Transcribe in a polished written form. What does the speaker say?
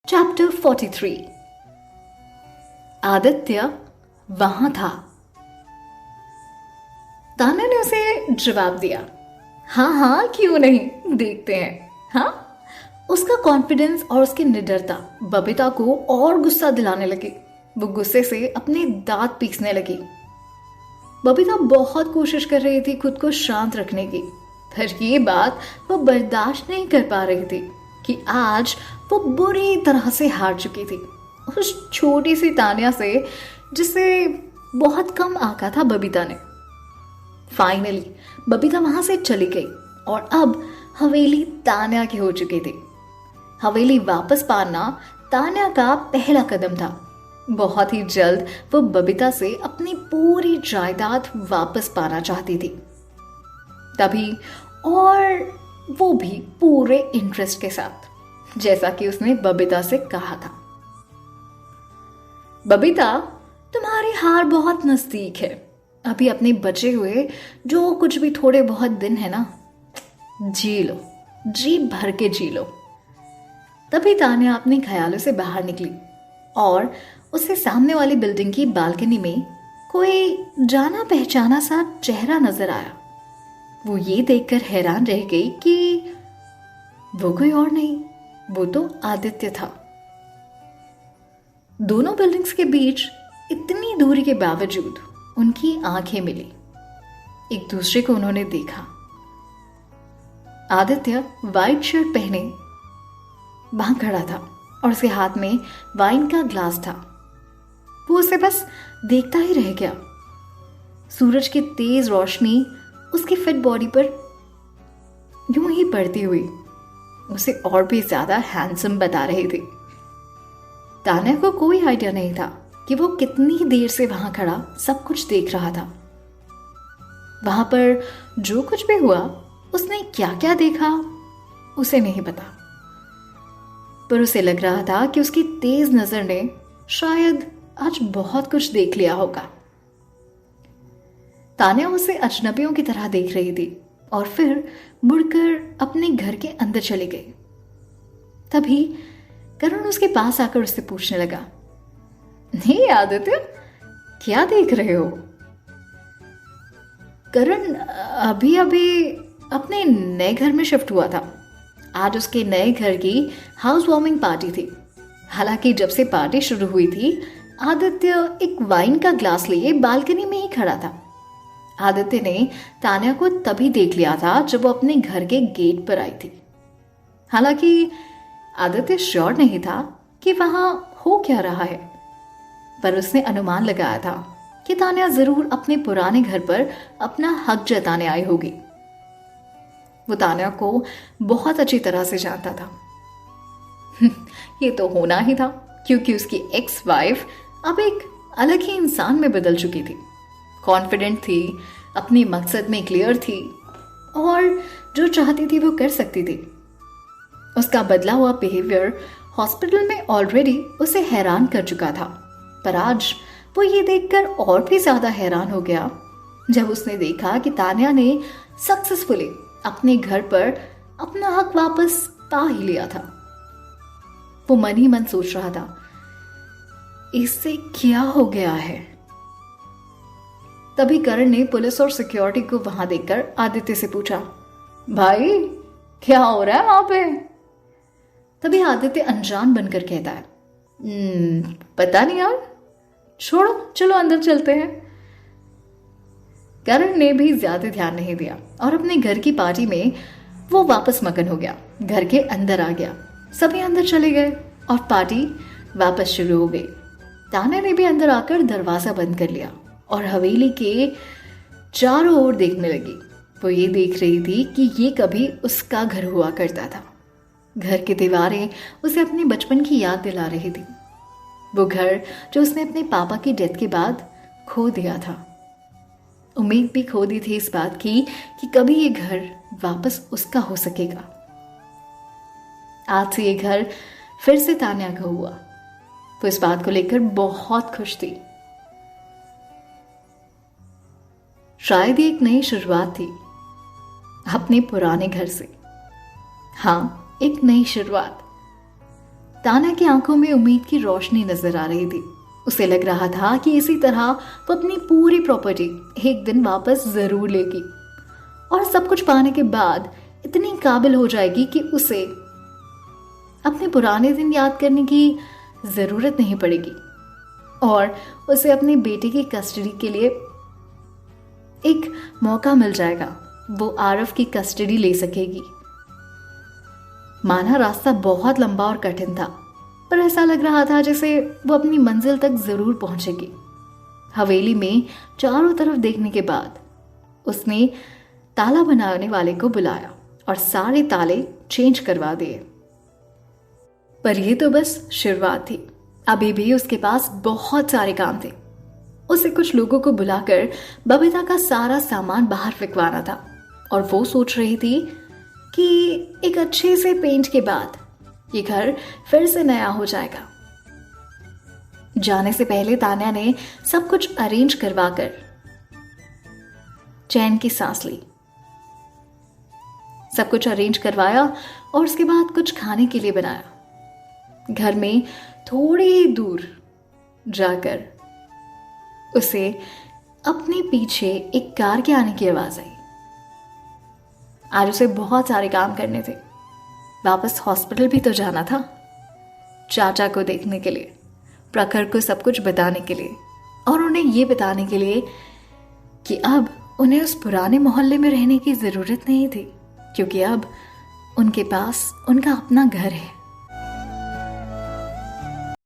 Chapter 43। Aditya वहां था। तान्या ने उसे जवाब दिया, हाँ हाँ क्यों नहीं, देखते हैं। हाँ, उसका कॉन्फिडेंस और उसकी निडरता बबीता को और गुस्सा दिलाने लगी। वो गुस्से से अपने दांत पीसने लगी। बबीता बहुत कोशिश कर रही थी खुद को शांत रखने की, पर ये बात वो बर्दाश्त नहीं कर पा रही थी कि आज वो बुरी तरह से हार चुकी थी उस छोटी सी तान्या से जिसे बहुत कम आका था बबीता ने। फाइनली बबीता वहां से चली गई और अब हवेली तान्या की हो चुकी थी। हवेली वापस पाना तान्या का पहला कदम था। बहुत ही जल्द वो बबीता से अपनी पूरी जायदाद वापस पाना चाहती थी, तभी और वो भी पूरे इंटरेस्ट के साथ, जैसा कि उसने बबीता से कहा था। बबीता, तुम्हारी हार बहुत नजदीक है। अभी अपने बचे हुए जो कुछ भी थोड़े बहुत दिन है ना, जी लो, जी भर के जी लो। तभी तान्या अपने ख्यालों से बाहर निकली और उसे सामने वाली बिल्डिंग की बालकनी में कोई जाना पहचाना सा चेहरा नजर आया। वो ये देखकर हैरान रह गई कि वो कोई और नहीं, वो तो आदित्य था। दोनों बिल्डिंग्स के बीच इतनी दूरी के बावजूद उनकी आंखें मिली। एक दूसरे को उन्होंने देखा। आदित्य वाइट शर्ट पहने वहां खड़ा था और उसके हाथ में वाइन का ग्लास था। वो उसे बस देखता ही रह गया। सूरज की तेज रोशनी उसकी फिट बॉडी पर यूं ही पड़ती हुई उसे और भी ज्यादा हैंडसम बता रही थी। तान्या को कोई आइडिया नहीं था कि वो कितनी देर से वहां खड़ा सब कुछ देख रहा था। वहां पर जो कुछ भी हुआ, उसने क्या क्या देखा उसे नहीं पता, पर उसे लग रहा था कि उसकी तेज नजर ने शायद आज बहुत कुछ देख लिया होगा। तान्या उसे अजनबियों की तरह देख रही थी और फिर मुड़कर अपने घर के अंदर चली गई। तभी करण उसके पास आकर उससे पूछने लगा, नहीं आदित्य, क्या देख रहे हो? करण अभी अभी अपने नए घर में शिफ्ट हुआ था। आज उसके नए घर की हाउस वार्मिंग पार्टी थी। हालांकि जब से पार्टी शुरू हुई थी, आदित्य एक वाइन का ग्लास लिए बालकनी में ही खड़ा था। आदित्य ने तान्या को तभी देख लिया था जब वो अपने घर के गेट पर आई थी। हालांकि आदित्य श्योर नहीं था कि वहां हो क्या रहा है, पर उसने अनुमान लगाया था कि तान्या जरूर अपने पुराने घर पर अपना हक जताने आई होगी। वो तान्या को बहुत अच्छी तरह से जानता था। ये तो होना ही था, क्योंकि उसकी एक्स वाइफ अब एक अलग ही इंसान में बदल चुकी थी। कॉन्फिडेंट थी, अपने मकसद में क्लियर थी और जो चाहती थी वो कर सकती थी। उसका बदला हुआ बिहेवियर हॉस्पिटल में ऑलरेडी उसे हैरान कर चुका था, पर आज वो ये देखकर और भी ज्यादा हैरान हो गया जब उसने देखा कि तान्या ने सक्सेसफुली अपने घर पर अपना हक वापस पा ही लिया था। वो मन ही मन सोच रहा था, इससे क्या हो गया है? तभी करण ने पुलिस और सिक्योरिटी को वहां देखकर आदित्य से पूछा, भाई क्या हो रहा है वहां पे? तभी आदित्य अनजान बनकर कहता है, पता नहीं यार, छोड़ो, चलो अंदर चलते हैं। करण ने भी ज्यादा ध्यान नहीं दिया और अपने घर की पार्टी में वो वापस मगन हो गया। घर के अंदर आ गया, सभी अंदर चले गए और पार्टी वापस शुरू हो गई। तान्या ने भी अंदर आकर दरवाजा बंद कर लिया और हवेली के चारों ओर देखने लगी। वो ये देख रही थी कि ये कभी उसका घर हुआ करता था। घर की दीवारें उसे अपने बचपन की याद दिला रही थी। वो घर जो उसने अपने पापा की डेथ के बाद खो दिया था। उम्मीद भी खो दी थी इस बात की कि कभी ये घर वापस उसका हो सकेगा। आज से ये घर फिर से तान्या का हुआ। वो इस बात को लेकर बहुत खुश थी। शायद ये एक नई शुरुआत थी अपने पुराने घर से। हाँ, एक नई शुरुआत। तान्या की आंखों में उम्मीद की रोशनी नजर आ रही थी। उसे लग रहा था कि इसी तरह वो अपनी पूरी प्रॉपर्टी एक दिन वापस जरूर लेगी और सब कुछ पाने के बाद इतनी काबिल हो जाएगी कि उसे अपने पुराने दिन याद करने की जरूरत नहीं पड़ेगी और उसे अपने बेटे की कस्टडी के लिए एक मौका मिल जाएगा। वो आरव की कस्टडी ले सकेगी। माना रास्ता बहुत लंबा और कठिन था, पर ऐसा लग रहा था जैसे वो अपनी मंजिल तक जरूर पहुंचेगी। हवेली में चारों तरफ देखने के बाद उसने ताला बनाने वाले को बुलाया और सारे ताले चेंज करवा दिए। पर यह तो बस शुरुआत थी। अभी भी उसके पास बहुत सारे काम थे। उसे कुछ लोगों को बुलाकर बबीता का सारा सामान बाहर फेंकवाना था और वो सोच रही थी कि एक अच्छे से पेंट के बाद ये घर फिर से नया हो जाएगा। जाने से पहले तान्या ने सब कुछ अरेंज करवाकर चैन की सांस ली। सब कुछ अरेंज करवाया और उसके बाद कुछ खाने के लिए बनाया। घर में थोड़ी ही दूर जाकर उसे अपने पीछे एक कार के आने की आवाज आई। आज उसे बहुत सारे काम करने थे। वापस हॉस्पिटल भी तो जाना था, चाचा को देखने के लिए, प्रखर को सब कुछ बताने के लिए और उन्हें ये बताने के लिए कि अब उन्हें उस पुराने मोहल्ले में रहने की जरूरत नहीं थी, क्योंकि अब उनके पास उनका अपना घर है।